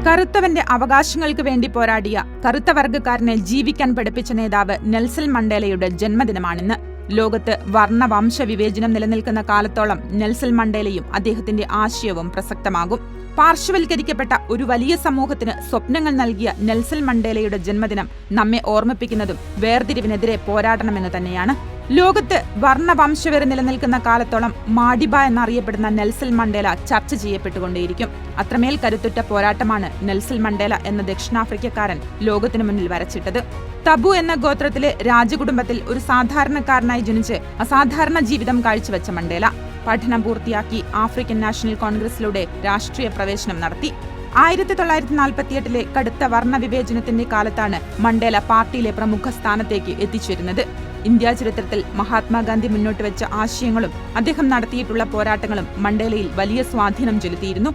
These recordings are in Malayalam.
കറുത്തവന്റെ അവകാശങ്ങൾക്ക് വേണ്ടി പോരാടിയ കറുത്ത വർഗ്ഗക്കാരനെ ജീവിക്കാൻ പഠിപ്പിച്ച നേതാവ് നെൽസൺ മണ്ടേലയുടെ ജന്മദിനമാണിന്ന്. ലോകത്ത് വർണ്ണവംശ വിവേചനം നിലനിൽക്കുന്ന കാലത്തോളം നെൽസൺ മണ്ടേലയും അദ്ദേഹത്തിന്റെ ആശയവും പ്രസക്തമാകും. പാർശ്വവൽക്കരിക്കപ്പെട്ട ഒരു വലിയ സമൂഹത്തിന് സ്വപ്നങ്ങൾ നൽകിയ നെൽസൺ മണ്ടേലയുടെ ജന്മദിനം നമ്മെ ഓർമ്മിപ്പിക്കുന്നതും വേർതിരിവിനെതിരെ പോരാടണമെന്ന് തന്നെയാണ്. ലോകത്ത് വർണ്ണവംശവെറി നിലനിൽക്കുന്ന കാലത്തോളം മാഡിബ എന്നറിയപ്പെടുന്ന നെൽസൺ മണ്ടേല ചർച്ച ചെയ്യപ്പെട്ടുകൊണ്ടേയിരിക്കും. അത്രമേൽ കരുത്തുറ്റ പോരാട്ടമാണ് നെൽസൺ മണ്ടേല എന്ന ദക്ഷിണാഫ്രിക്കക്കാരൻ ലോകത്തിനു മുന്നിൽ വരച്ചിട്ടത്. തബു എന്ന ഗോത്രത്തിലെ രാജകുടുംബത്തിൽ ഒരു സാധാരണക്കാരനായി ജനിച്ച് അസാധാരണ ജീവിതം കാഴ്ചവെച്ച മണ്ടേല പഠനം പൂർത്തിയാക്കി ആഫ്രിക്കൻ നാഷണൽ കോൺഗ്രസിലൂടെ രാഷ്ട്രീയ പ്രവേശനം നടത്തി. 1948 കടുത്ത വർണ്ണവിവേചനത്തിന്റെ കാലത്താണ് മണ്ടേല പാർട്ടിയിലെ പ്രമുഖ സ്ഥാനത്തേക്ക് എത്തിച്ചേരുന്നത്. ഇന്ത്യ ചരിത്രത്തിൽ മഹാത്മാഗാന്ധി മുന്നോട്ട് വെച്ച ആശയങ്ങളും അദ്ദേഹം നടത്തിയിട്ടുള്ള പോരാട്ടങ്ങളും മണ്ടേലയിൽ വലിയ സ്വാധീനം ചെലുത്തിയിരുന്നു.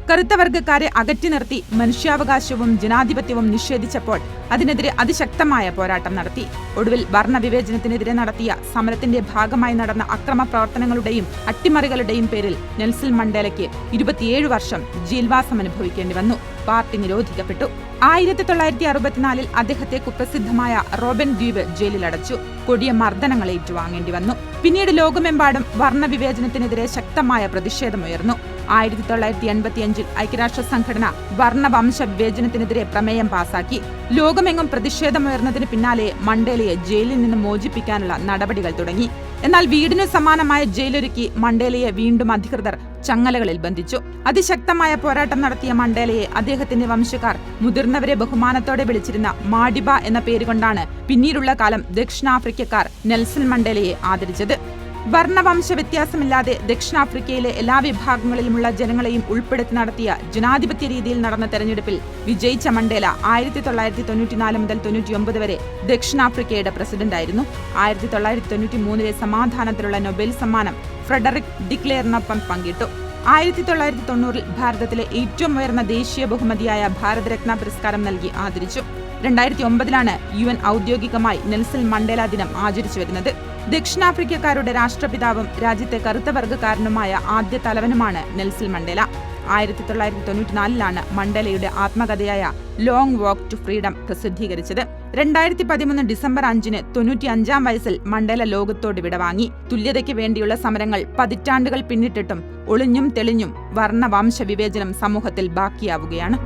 കറുത്ത വർഗ്ഗക്കാരെ അകറ്റി നിർത്തി മനുഷ്യാവകാശവും ജനാധിപത്യവും നിഷേധിച്ചപ്പോൾ അതിനെതിരെ അതിശക്തമായ പോരാട്ടം നടത്തി. ഒടുവിൽ വർണ്ണവിവേചനത്തിനെതിരെ നടത്തിയ സമരത്തിന്റെ ഭാഗമായി നടന്ന അക്രമ പ്രവർത്തനങ്ങളുടെയും അട്ടിമറികളുടെയും പേരിൽ നെൽസൺ മണ്ടേലയ്ക്ക് 27 വർഷം ജയിൽവാസം അനുഭവിക്കേണ്ടി വന്നു. പാർട്ടി നിരോധിക്കപ്പെട്ടു. 1964 അദ്ദേഹത്തെ കുപ്രസിദ്ധമായ റോബൻ ദ്വീപ് ജയിലിലടച്ചു. കൊടിയ മർദ്ദനങ്ങൾ ഏറ്റുവാങ്ങേണ്ടി വന്നു. പിന്നീട് ലോകമെമ്പാടും വർണ്ണവിവേചനത്തിനെതിരെ ശക്തമായ പ്രതിഷേധമുയർന്നു. 1985 ഐക്യരാഷ്ട്ര സംഘടന വർണ്ണവംശ വിവേചനത്തിനെതിരെ പ്രമേയം പാസാക്കി. ലോകമെങ്ങും പ്രതിഷേധമുയർന്നതിന് പിന്നാലെ മണ്ടേലയെ ജയിലിൽ നിന്ന് മോചിപ്പിക്കാനുള്ള നടപടികൾ തുടങ്ങി. എന്നാൽ വീടിനു സമാനമായ ജയിലൊരുക്കി മണ്ടേലയെ വീണ്ടും അധികൃതർ ചങ്ങലകളിൽ ബന്ധിച്ചു. അതിശക്തമായ പോരാട്ടം നടത്തിയ മണ്ടേലയെ അദ്ദേഹത്തിന്റെ വംശക്കാർ മുതിർന്നവരെ ബഹുമാനത്തോടെ വിളിച്ചിരുന്ന മാഡിബ എന്ന പേരുകൊണ്ടാണ് പിന്നീടുള്ള കാലം ദക്ഷിണാഫ്രിക്കക്കാർ നെൽസൺ മണ്ടേലയെ ആദരിച്ചത്. വർണ്ണവംശ വ്യത്യാസമില്ലാതെ ദക്ഷിണാഫ്രിക്കയിലെ എല്ലാ വിഭാഗങ്ങളിലുമുള്ള ജനങ്ങളെയും ഉൾപ്പെടുത്തി നടത്തിയ ജനാധിപത്യ രീതിയിൽ നടന്ന തെരഞ്ഞെടുപ്പിൽ വിജയിച്ച മണ്ടേല 1994 മുതൽ 99 വരെ ദക്ഷിണാഫ്രിക്കയുടെ പ്രസിഡന്റായിരുന്നു. 1993 സമാധാനത്തിലുള്ള നൊബേൽ സമ്മാനം ഫ്രെഡറിക് ഡിക്ലെയറിനൊപ്പം പങ്കിട്ടു. 1990 ഭാരതത്തിലെ ഏറ്റവും ഉയർന്ന ദേശീയ ബഹുമതിയായ ഭാരതരത്ന പുരസ്കാരം നൽകി ആദരിച്ചു. 2009 UN ഔദ്യോഗികമായി നെൽസൺ മണ്ടേല ദിനം ആചരിച്ചു വരുന്നത്. ദക്ഷിണാഫ്രിക്കക്കാരുടെ രാഷ്ട്രപിതാവും രാജ്യത്തെ കറുത്ത വർഗ്ഗക്കാരനുമായ ആദ്യ തലവനുമാണ് നെൽസൺ മണ്ടേല. 1994 മണ്ടേലയുടെ ആത്മകഥയായ ലോങ് വാക്ക് ടു ഫ്രീഡം പ്രസിദ്ധീകരിച്ചത്. 2013 ഡിസംബർ 5 95-ാം വയസ്സിൽ മണ്ടേല ലോകത്തോട് വിടവാങ്ങി. തുല്യതയ്ക്ക് വേണ്ടിയുള്ള സമരങ്ങൾ പതിറ്റാണ്ടുകൾ പിന്നിട്ടിട്ടും ഒളിഞ്ഞും തെളിഞ്ഞും വർണ്ണവംശ വിവേചനം സമൂഹത്തിൽ ബാക്കിയാവുകയാണ്.